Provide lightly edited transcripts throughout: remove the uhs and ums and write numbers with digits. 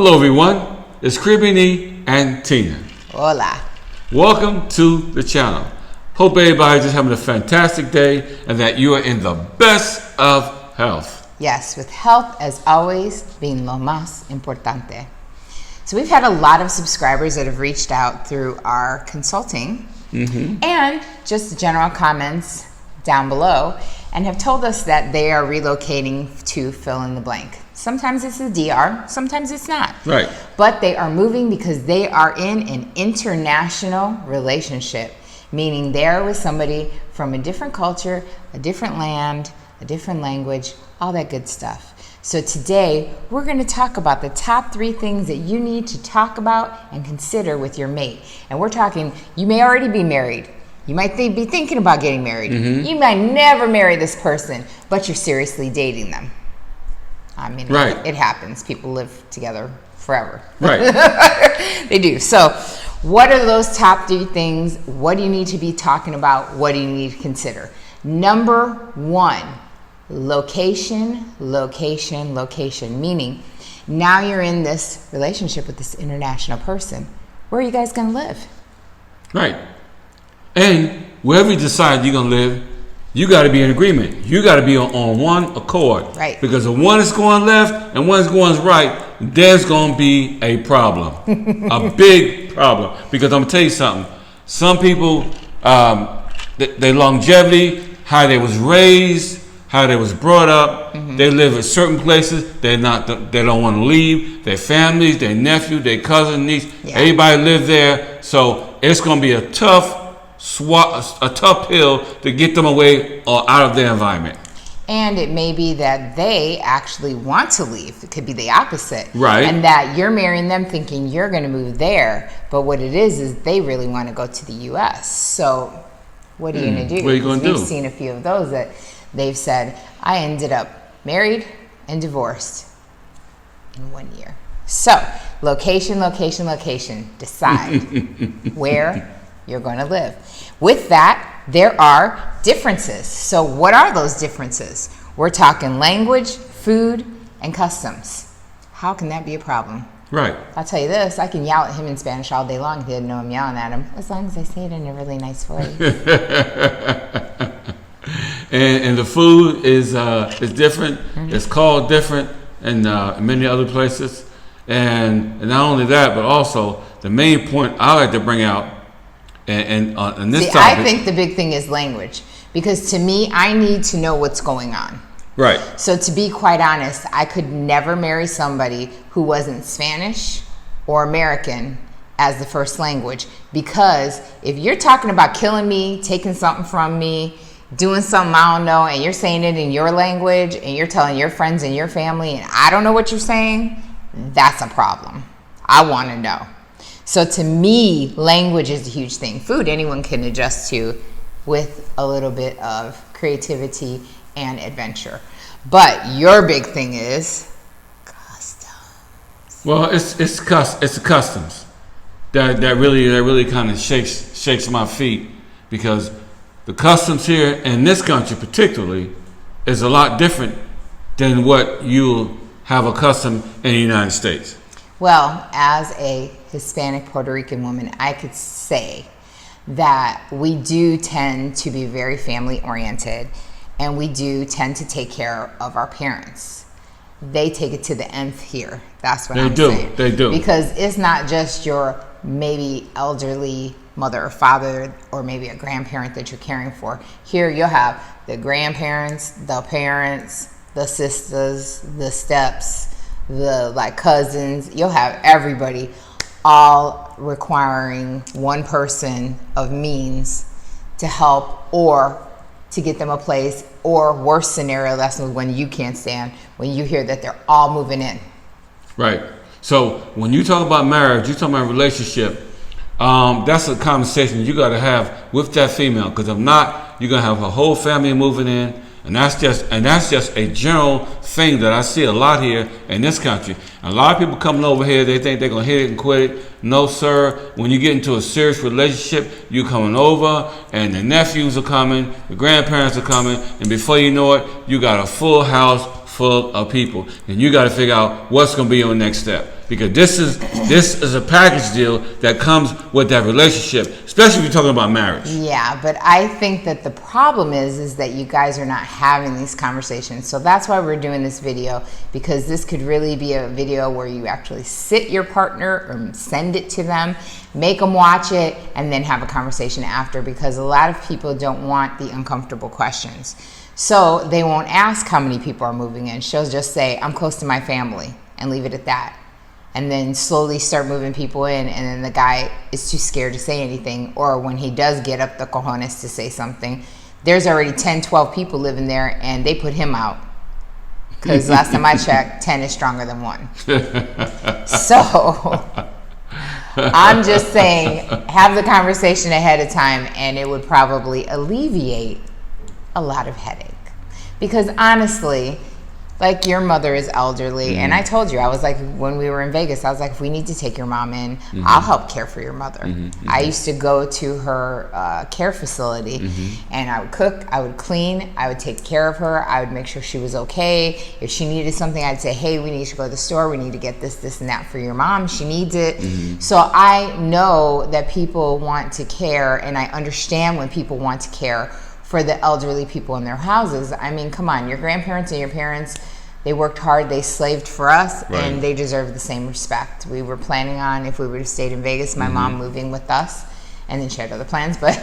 Hello everyone, it's Cribini and Tina. Hola. Welcome to the channel. Hope everybody's just having a fantastic day and that you are in the best of health. Yes, with health as always being lo más importante. So we've had a lot of subscribers that have reached out through our consulting and just general comments down below and have told us that they are relocating to fill in the blank. Sometimes it's a DR, sometimes it's not. Right. But they are moving because they are in an international relationship, meaning they're with somebody from a different culture, a different land, a different language, all that good stuff. So today, we're going to talk about the top 3 things that you need to talk about and consider with your mate. And we're talking, you may already be married. You might be thinking about getting married. You might never marry this person, but you're seriously dating them. I mean, right. It happens. People live together forever. Right. They do. So what are those top 3 things? What do you need to be talking about? What do you need to consider? Number 1, location, location, location. Meaning, now you're in this relationship with this international person. Where are you guys going to live? Right. And wherever you decide you're going to live, you got to be in agreement. You got to be on one accord. Right. Because if one is going left and one is going right, there's going to be a problem. A big problem. Because I'm going to tell you something. Some people, their longevity, how they was raised, how they was brought up, they live at certain places. They don't want to leave. Their families, their nephew, their cousin, niece, everybody live there. So it's going to be a tough pill to get them away or out of their environment. And it may be that they actually want to leave. It could be the opposite. Right. And that you're marrying them thinking you're going to move there. But what it is they really want to go to the U.S. So what are you going to do? What are you going to do? We've seen a few of those that they've said, I ended up married and divorced in 1 year. So location, location, location. Decide where you're going to live. With that, there are differences. So what are those differences? We're talking language, food, and customs. How can that be a problem? Right. I'll tell you this, I can yell at him in Spanish all day long. He didn't know I'm yelling at him, as long as I say it in a really nice voice. and the food is different. It's called different in many other places. And not only that, but also the main point I like to bring out and this topic. I think the big thing is language, because to me, I need to know what's going on. Right. So to be quite honest, I could never marry somebody who wasn't Spanish or American as the first language, because if you're talking about killing me, taking something from me, doing something I don't know, and you're saying it in your language, and you're telling your friends and your family, and I don't know what you're saying, that's a problem. I want to know. So to me, language is a huge thing. Food, anyone can adjust to with a little bit of creativity and adventure. But your big thing is customs. Well, it's the customs that really kind of shakes my feet, because the customs here in this country particularly is a lot different than what you have accustomed in the United States. Well, as a Hispanic Puerto Rican woman, I could say that we do tend to be very family oriented, and we do tend to take care of our parents. They take it to the nth here. That's what I'm saying. They do. Because it's not just your maybe elderly mother or father or maybe a grandparent that you're caring for. Here you'll have the grandparents, the parents, the sisters, the steps, the cousins. You'll have everybody all requiring one person of means to help or to get them a place, or worst scenario, that's when you can't stand, when you hear that they're all moving in. Right. So when you talk about marriage, you talk about relationship, that's a conversation you got to have with that female, because if not, you're going to have a whole family moving in. And that's just a general thing that I see a lot here in this country. A lot of people coming over here, they think they're gonna hit it and quit it. No, sir. When you get into a serious relationship, you coming over, and the nephews are coming, the grandparents are coming, and before you know it, you got a full house full of people, and you got to figure out what's gonna be your next step. because this is a package deal that comes with that relationship, especially if you're talking about marriage. Yeah, but I think that the problem is that you guys are not having these conversations. So that's why we're doing this video, because this could really be a video where you actually sit your partner or send it to them, make them watch it, and then have a conversation after, because a lot of people don't want the uncomfortable questions. So they won't ask how many people are moving in. She'll just say, I'm close to my family, and leave it at that. And then slowly start moving people in, and then the guy is too scared to say anything. Or when he does get up the cojones to say something, there's already 10, 12 people living there, and they put him out. Because last time I checked, 10 is stronger than 1. So I'm just saying, have the conversation ahead of time, and it would probably alleviate a lot of headache. Because honestly, like, your mother is elderly, and I told you, I was like, when we were in Vegas, I was like, if we need to take your mom in, I'll help care for your mother. I used to go to her care facility, and I would cook, I would clean, I would take care of her, I would make sure she was okay. If she needed something, I'd say, hey, we need to go to the store, we need to get this, this, and that for your mom, she needs it. So I know that people want to care, and I understand when people want to care for the elderly people in their houses. I mean, come on, your grandparents and your parents, they worked hard, they slaved for us, and they deserve the same respect. We were planning on, if we would have stayed in Vegas, my mom moving with us, and then she had other plans, but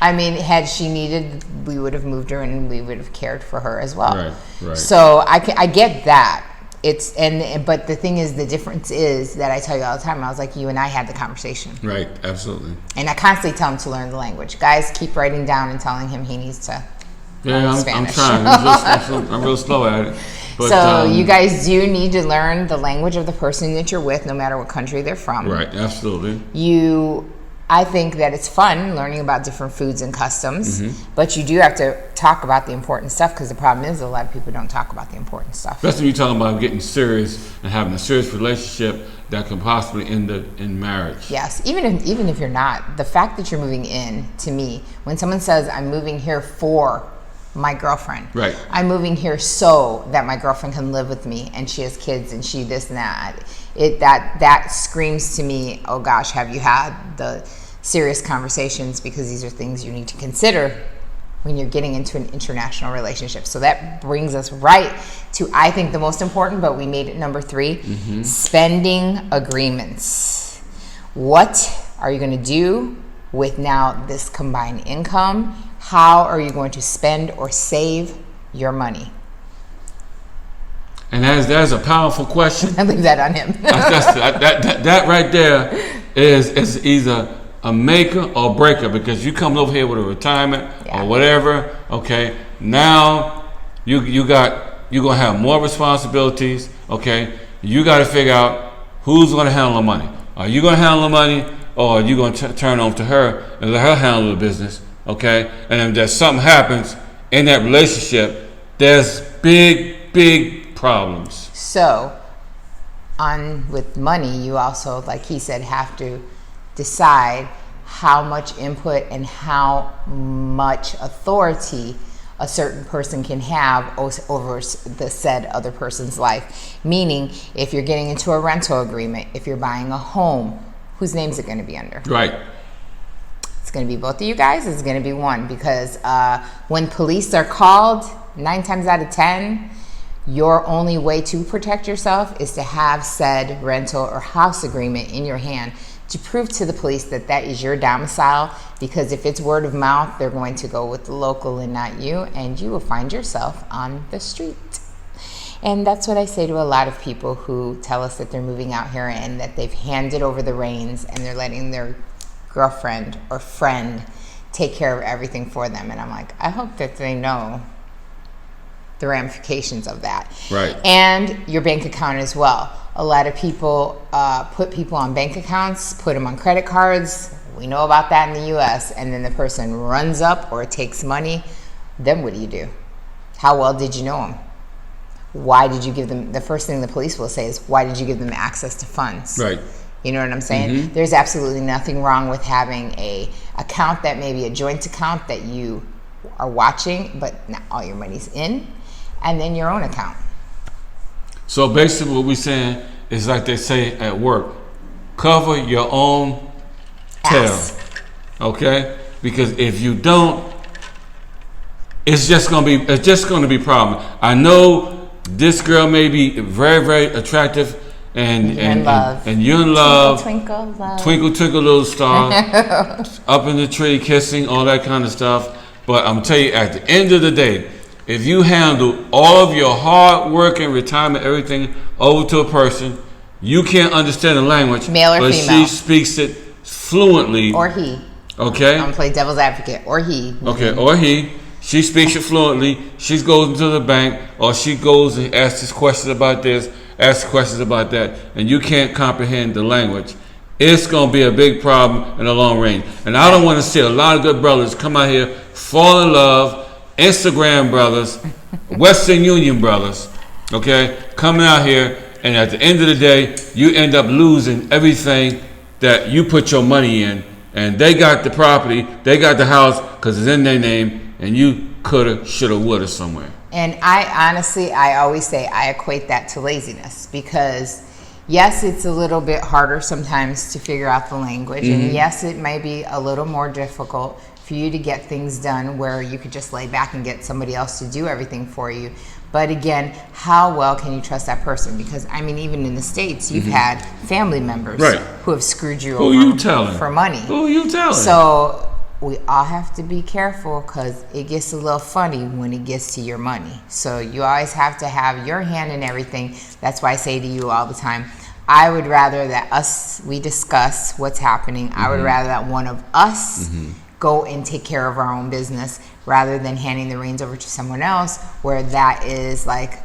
I mean, had she needed, we would have moved her and we would have cared for her as well. So I get that. But the thing is, the difference is that I tell you all the time, I was like, you and I had the conversation. Right, absolutely. And I constantly tell him to learn the language. Guys, keep writing down and telling him he needs to learn Spanish. I'm trying. I'm real slow at it. But, so you guys do need to learn the language of the person that you're with, no matter what country they're from. Right, absolutely. I think that it's fun learning about different foods and customs, but you do have to talk about the important stuff, because the problem is a lot of people don't talk about the important stuff. Especially when you're talking about getting serious and having a serious relationship that can possibly end up in marriage. Yes, even if you're not, the fact that you're moving in, to me, when someone says, I'm moving here for my girlfriend. Right. I'm moving here so that my girlfriend can live with me, and she has kids, and she this and that. That screams to me, oh gosh, have you had the serious conversations? Because these are things you need to consider when you're getting into an international relationship. So that brings us right to, I think, the most important, but we made it number 3, spending agreements. What are you going to do with now this combined income? How are you going to spend or save your money? And that is a powerful question. I leave that on him. that right there is either a maker or breaker, because you come over here with a retirement or whatever. Okay, now you're gonna have more responsibilities. Okay, you got to figure out who's gonna handle the money. Are you gonna handle the money, or are you gonna turn over to her and let her handle the business? Okay, and if there's something happens in that relationship, there's big problems. So, with money, you also, like he said, have to decide how much input and how much authority a certain person can have over the said other person's life. Meaning, if you're getting into a rental agreement, if you're buying a home, whose name is it going to be under? Right. It's going to be both of you guys. It's going to be one, because when police are called, 9 times out of 10, your only way to protect yourself is to have said rental or house agreement in your hand to prove to the police that that is your domicile, because if it's word of mouth, they're going to go with the local and not you, and you will find yourself on the street. And that's what I say to a lot of people who tell us that they're moving out here and that they've handed over the reins and they're letting their girlfriend or friend take care of everything for them. And I'm like, I hope that they know the ramifications of that. Right. And your bank account as well. A lot of people put people on bank accounts, put them on credit cards. We know about that in the U.S. And then the person runs up or takes money. Then what do? How well did you know them? Why did you give them? The first thing the police will say is, why did you give them access to funds? Right. You know what I'm saying? There's absolutely nothing wrong with having a account that may be a joint account that you are watching, but not all your money's in, and then your own account. So basically what we're saying is like they say at work, cover your own tail. Ass. Okay? Because if you don't, it's just gonna be a problem. I know this girl may be very, very attractive, and you're in love. Twinkle, love. Twinkle, twinkle, little star. Up in the tree, kissing, all that kind of stuff. But I'm telling you, at the end of the day, if you handle all of your hard work and retirement, everything over to a person, you can't understand the language, male or but female, she speaks it fluently. Or he. Okay. I'm gonna play devil's advocate. Or he. Okay. Or he. She speaks it fluently. She goes into the bank, or she goes and asks this questions about this, asks questions about that, and you can't comprehend the language. It's gonna be a big problem in the long range. And I don't want to see a lot of good brothers come out here, fall in love, Instagram brothers, Western Union brothers, okay, coming out here, and at the end of the day, you end up losing everything that you put your money in, and they got the property, they got the house because it's in their name, and you coulda, shoulda, woulda somewhere. And I always say I equate that to laziness, because yes, it's a little bit harder sometimes to figure out the language, and yes, it might be a little more difficult for you to get things done where you could just lay back and get somebody else to do everything for you. But again, how well can you trust that person? Because I mean, even in the States, you've had family members who have screwed you over for money. Who you telling? So we all have to be careful, because it gets a little funny when it gets to your money. So you always have to have your hand in everything. That's why I say to you all the time, I would rather that we discuss what's happening. I would rather that one of us go and take care of our own business, rather than handing the reins over to someone else, where that is like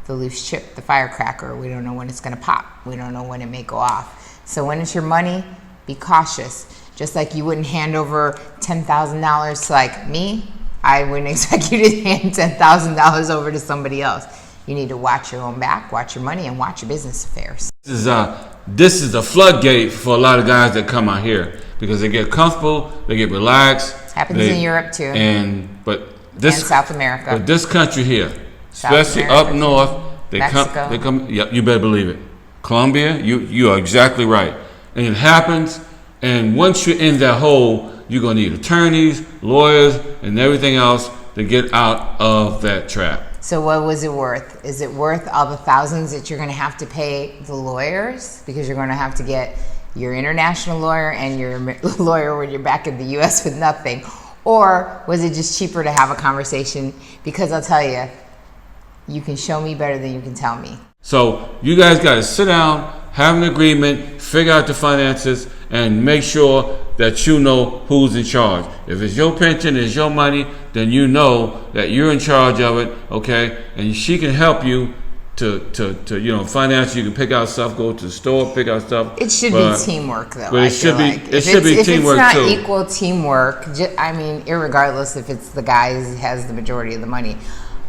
the loose chip, the firecracker. We don't know when it's going to pop. We don't know when it may go off. So when it's your money, be cautious. Just like you wouldn't hand over $10,000 to like me, I wouldn't expect you to hand $10,000 over to somebody else. You need to watch your own back, watch your money, and watch your business affairs. This is a floodgate for a lot of guys that come out here, because they get comfortable, they get relaxed. Happens in Europe too. And South America. But this country here, South especially America, up north, they Mexico. come. Yeah, you better believe it. Colombia, you are exactly right. And it happens. And once you're in that hole, you're gonna need attorneys, lawyers, and everything else to get out of that trap. So what was it worth? Is it worth all the thousands that you're going to have to pay the lawyers? Because you're going to have to get your international lawyer and your lawyer when you're back in the U.S. with nothing. Or was it just cheaper to have a conversation? Because I'll tell you, you can show me better than you can tell me. So you guys got to sit down, have an agreement, figure out the finances, and make sure that you know who's in charge. If it's your pension, it's your money, then you know that you're in charge of it, okay? And she can help you to financially. You can pick out stuff, go to the store, pick out stuff. It should be teamwork, though. But it should be teamwork too. If it's not equal teamwork, I mean, irregardless if it's the guy who has the majority of the money,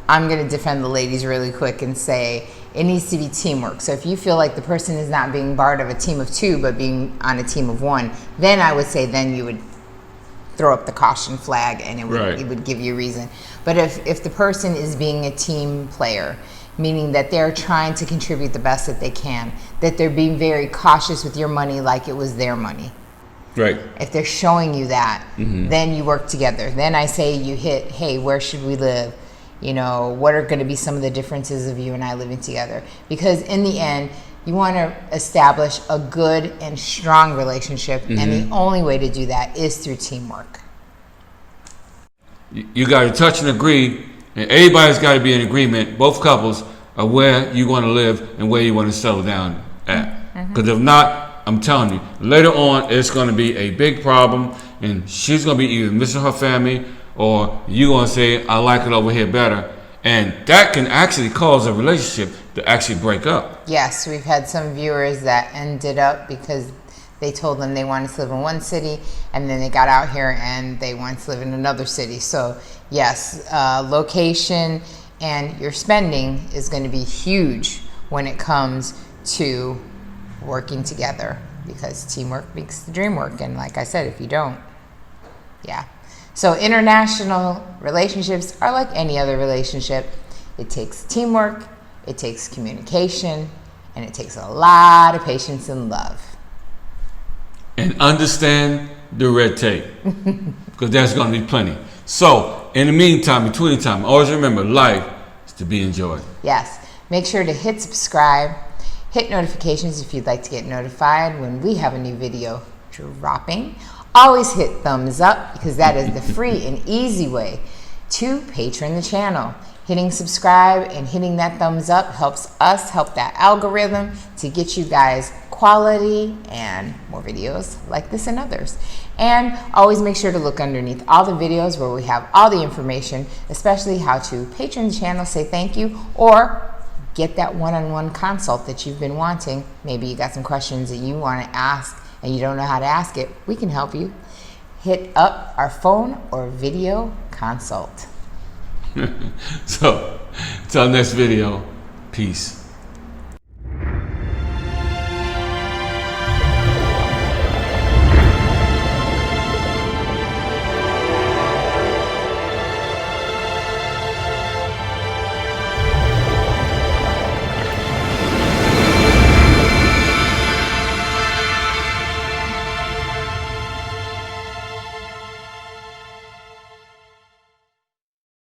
I'm going to defend the ladies really quick and say it needs to be teamwork. So if you feel like the person is not being part of a team of two, but being on a team of one, then I would say then you would throw up the caution flag, and it would give you a reason. But if the person is being a team player, meaning that they're trying to contribute the best that they can, that they're being very cautious with your money like it was their money. Right. If they're showing you that, then you work together. Then I say you hit, hey, where should we live? You know, what are going to be some of the differences of you and I living together? Because in the end, you want to establish a good and strong relationship, and the only way to do that is through teamwork. You got to touch and agree, and everybody's got to be in agreement, both couples, of where you want to live and where you want to settle down at. Because if not, I'm telling you, later on, it's going to be a big problem, and she's going to be either missing her family, or you're going to say, I like it over here better. And that can actually cause a relationship to actually break up. Yes, we've had some viewers that ended up because they told them they wanted to live in one city, and then they got out here and they wanted to live in another city. So yes, location and your spending is going to be huge when it comes to working together, because teamwork makes the dream work. And like I said, if you don't, yeah. So international relationships are like any other relationship. It takes teamwork, it takes communication, And it takes a lot of patience and love. And understand the red tape, because there's going to be plenty. So, in the meantime, between the time, always remember, life is to be enjoyed. Yes. Make sure to hit subscribe, hit notifications if you'd like to get notified when we have a new video dropping. Always hit thumbs up, because that is the free and easy way to patron the channel. Hitting subscribe and hitting that thumbs up helps us help that algorithm to get you guys quality and more videos like this and others. And always make sure to look underneath all the videos where we have all the information, especially how to patron the channel, say thank you, or get that one-on-one consult that you've been wanting. Maybe you got some questions that you want to ask and you don't know how to ask it. We can help you. Hit up our phone or video consult. So, till next video, peace.